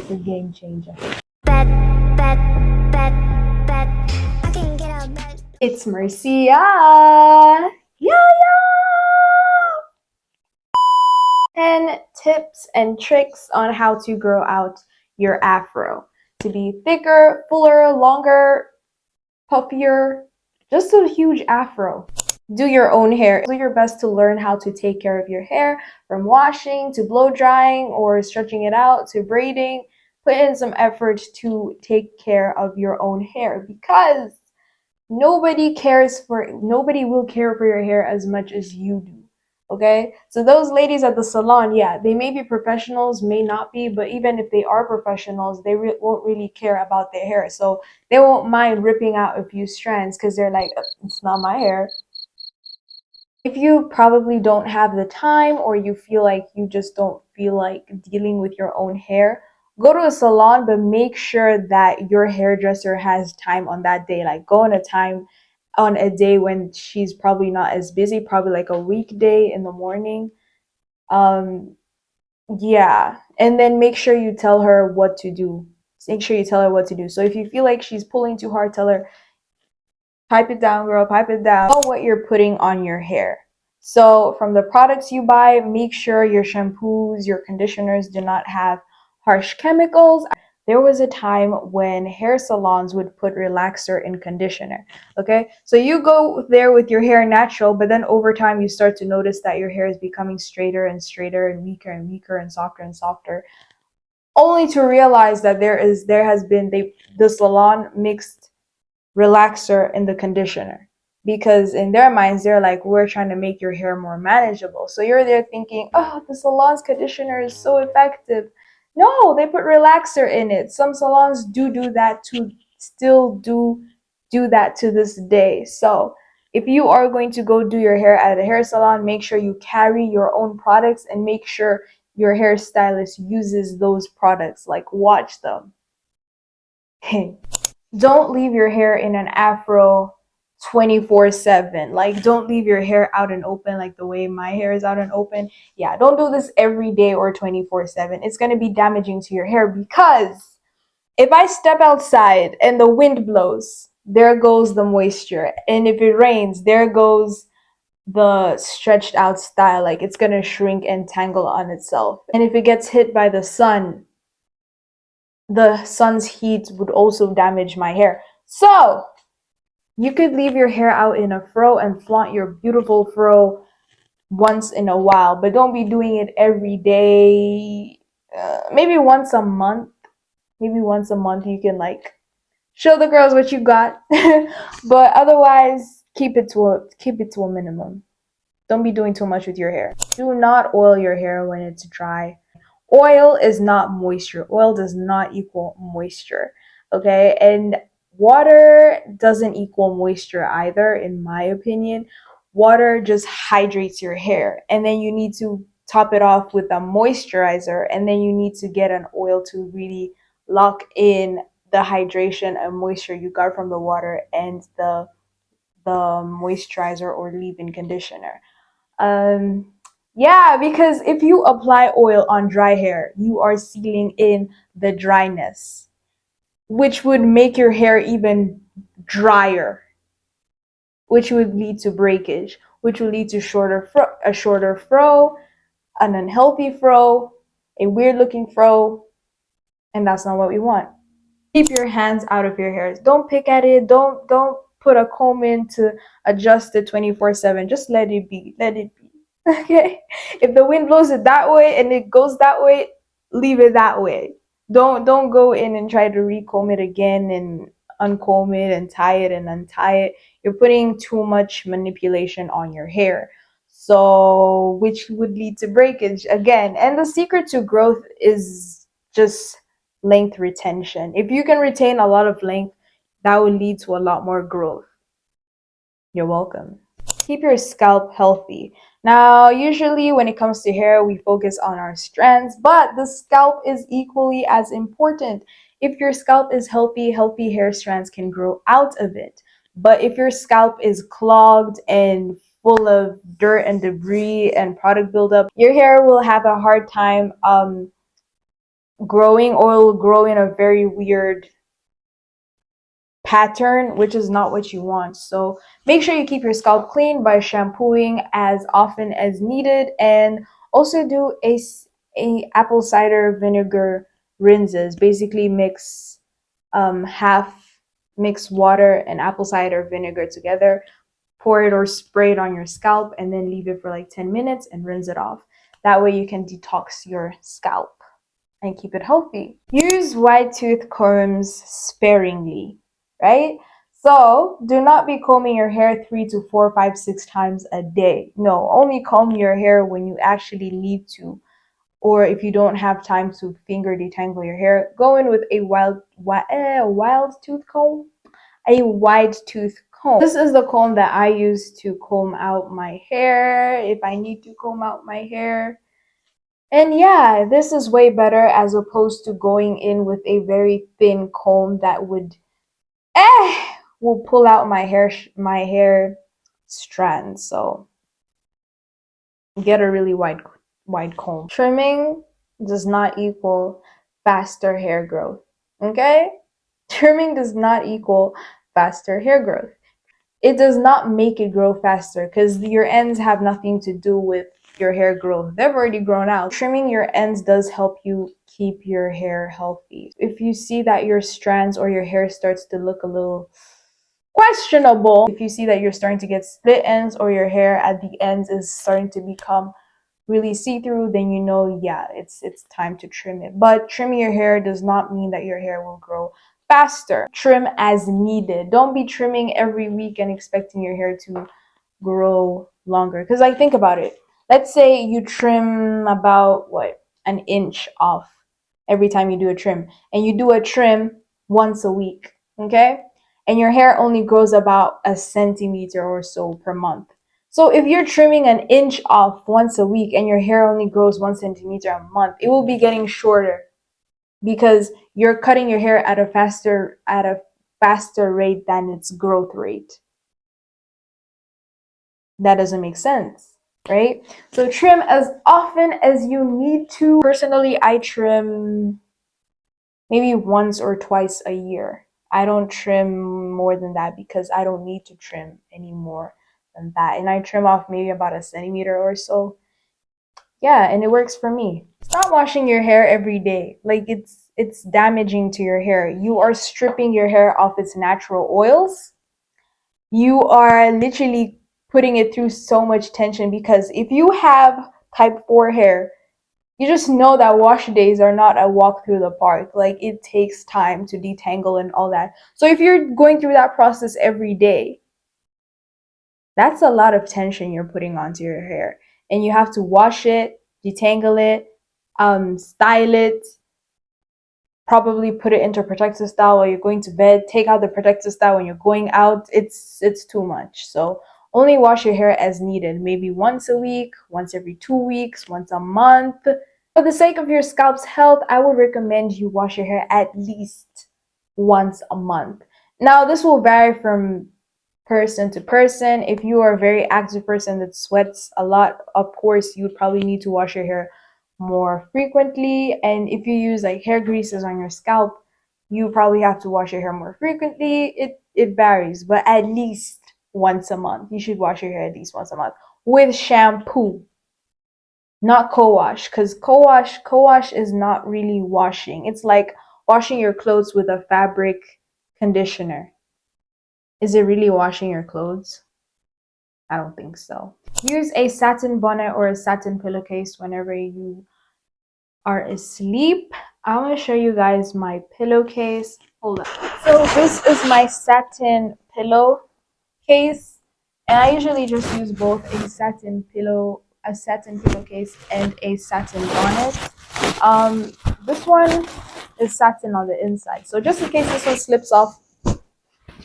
It's a game changer. It's mercyahhh. Yeah, yeah. 10 tips and tricks on how to grow out your afro to be thicker, fuller, longer, puffier, just a huge afro. Do your own hair. Do your best to learn how to take care of your hair, from washing to blow drying or stretching it out to braiding. Put in some effort to take care of your own hair, because nobody will care for your hair as much as you do. Okay, so those ladies at the salon, yeah, they may be professionals, may not be, but even if they are professionals, they won't really care about their hair, so they won't mind ripping out a few strands because they're like, it's not my hair. If you probably don't have the time, or you feel like you just don't feel like dealing with your own hair, go to a salon, but make sure that your hairdresser has time on that day. Like, go on a day when she's probably not as busy, probably like a weekday in the morning. Um, yeah. And then make sure you tell her what to do. Make sure you tell her what to do. So if you feel like she's pulling too hard, tell her, pipe it down, girl, pipe it down. Know what you're putting on your hair. So from the products you buy, make sure your shampoos, your conditioners do not have harsh chemicals. There was a time when hair salons would put relaxer in conditioner. Okay, so you go there with your hair natural, but then over time you start to notice that your hair is becoming straighter and straighter and weaker and softer and softer, only to realize that the salon mixed relaxer in the conditioner, because in their minds they're like, we're trying to make your hair more manageable. So you're there thinking, oh, the salon's conditioner is so effective. No, they put relaxer in it. Some salons do that, to still do that to this day. So if you are going to go do your hair at a hair salon, make sure you carry your own products, and make sure your hairstylist uses those products. Like, watch them. Don't leave your hair in an afro 24/7. Like, don't leave your hair out and open like the way my hair is out and open. Yeah, don't do this every day or 24/7. It's going to be damaging to your hair, because if I step outside and the wind blows, there goes the moisture. And if it rains, there goes the stretched out style. Like, it's going to shrink and tangle on itself. And if it gets hit by the sun's heat would also damage my hair. So you could leave your hair out in a fro and flaunt your beautiful fro once in a while, but don't be doing it every day. Maybe once a month. Maybe once a month you can like show the girls what you got. But otherwise, keep it to a minimum. Don't be doing too much with your hair. Do not oil your hair when it's dry. Oil is not moisture. Oil does not equal moisture. Okay, and water doesn't equal moisture either, in my opinion. Water just hydrates your hair, and then you need to top it off with a moisturizer, and then you need to get an oil to really lock in the hydration and moisture you got from the water and the moisturizer or leave-in conditioner. Um, yeah, because if you apply oil on dry hair, you are sealing in the dryness, which would make your hair even drier, which would lead to breakage, which would lead to a shorter fro, an unhealthy fro, a weird looking fro, and that's not what we want. Keep your hands out of your hair. Don't pick at it. Don't put a comb in to adjust it 24/7. Just let it be. Let it be. Okay? If the wind blows it that way and it goes that way, leave it that way. Don't go in and try to recomb it again and uncomb it and tie it and untie it. You're putting too much manipulation on your hair. So, which would lead to breakage again. And the secret to growth is just length retention. If you can retain a lot of length, that will lead to a lot more growth. You're welcome. Keep your scalp healthy. Now, usually when it comes to hair, we focus on our strands, but the scalp is equally as important. If your scalp is healthy, healthy hair strands can grow out of it. But if your scalp is clogged and full of dirt and debris and product buildup, your hair will have a hard time growing, oil will grow in a very weird pattern, which is not what you want. So make sure you keep your scalp clean by shampooing as often as needed, and also do a apple cider vinegar rinses. Basically mix water and apple cider vinegar together, pour it or spray it on your scalp, and then leave it for like 10 minutes and rinse it off. That way you can detox your scalp and keep it healthy. Use wide tooth combs sparingly, right? So do not be combing your hair 3 to 4, 5, 6 times a day. No, only comb your hair when you actually need to, or if you don't have time to finger detangle your hair. Go in with a wild tooth comb, a wide tooth comb. This is the comb that I use to comb out my hair if I need to comb out my hair. And yeah, this is way better as opposed to going in with a very thin comb that will pull out my hair strands. So get a really wide comb. Trimming does not equal faster hair growth. Okay? Trimming does not equal faster hair growth. It does not make it grow faster because your ends have nothing to do with your hair growth. They've already grown out. Trimming your ends does help you keep your hair healthy. If you see that your strands or your hair starts to look a little questionable, if you see that you're starting to get split ends or your hair at the ends is starting to become really see-through, then you know, yeah, it's time to trim it. But trimming your hair does not mean that your hair will grow faster. Trim as needed. Don't be trimming every week and expecting your hair to grow longer. Because like, think about it. Let's say you trim about an inch off every time you do a trim, and you do a trim once a week, okay? And your hair only grows about a centimeter or so per month. So if you're trimming an inch off once a week and your hair only grows 1 centimeter a month, it will be getting shorter because you're cutting your hair at a faster rate than its growth rate. That doesn't make sense, right? So trim as often as you need to. Personally, I trim maybe once or twice a year. I don't trim more than that because I don't need to trim any more than that. And I trim off maybe about a centimeter or so. Yeah, and it works for me. Stop washing your hair every day. Like, it's damaging to your hair. You are stripping your hair of its natural oils. You are literally putting it through so much tension, because if you have type 4 hair, you just know that wash days are not a walk through the park. Like, it takes time to detangle and all that. So if you're going through that process every day, that's a lot of tension you're putting onto your hair. And you have to wash it, detangle it, style it, probably put it into protective style while you're going to bed, take out the protective style when you're going out. It's too much. So only wash your hair as needed, maybe once a week, once every 2 weeks, once a month. For the sake of your scalp's health, I would recommend you wash your hair at least once a month. Now, this will vary from person to person. If you are a very active person that sweats a lot, of course, you would probably need to wash your hair more frequently. And if you use like hair greases on your scalp, you probably have to wash your hair more frequently. It varies, but at least once a month. You should wash your hair at least once a month with shampoo, not co-wash, because co-wash is not really washing. It's like washing your clothes with a fabric conditioner. Is it really washing your clothes? I don't think so. Use a satin bonnet or a satin pillowcase whenever you are asleep. I want to show you guys my pillowcase. Hold on. So this is my satin pillowcase, and I usually just use both a satin pillowcase and a satin bonnet. This one is satin on the inside, so just in case this one slips off,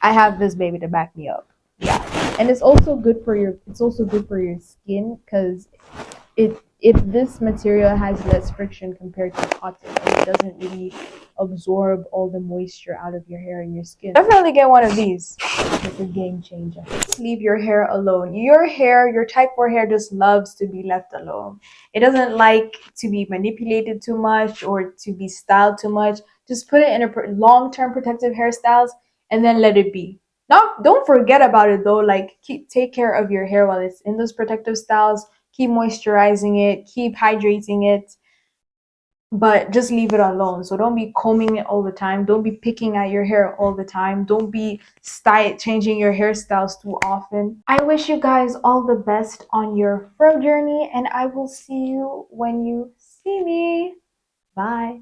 I have this baby to back me up. Yeah, and it's also good for your skin, because if this material has less friction compared to cotton, and it doesn't really absorb all the moisture out of your hair and your skin, definitely get one of these. It's a game changer. Just leave your hair alone. Your hair, your type 4 hair, just loves to be left alone. It doesn't like to be manipulated too much or to be styled too much. Just put it in a long-term protective hairstyles and then let it be. Now, don't forget about it though. Like, take care of your hair while it's in those protective styles. Keep moisturizing it, keep hydrating it, but just leave it alone. So don't be combing it all the time. Don't be picking at your hair all the time. Don't be changing your hairstyles too often. I wish you guys all the best on your fro journey, and I will see you when you see me. Bye.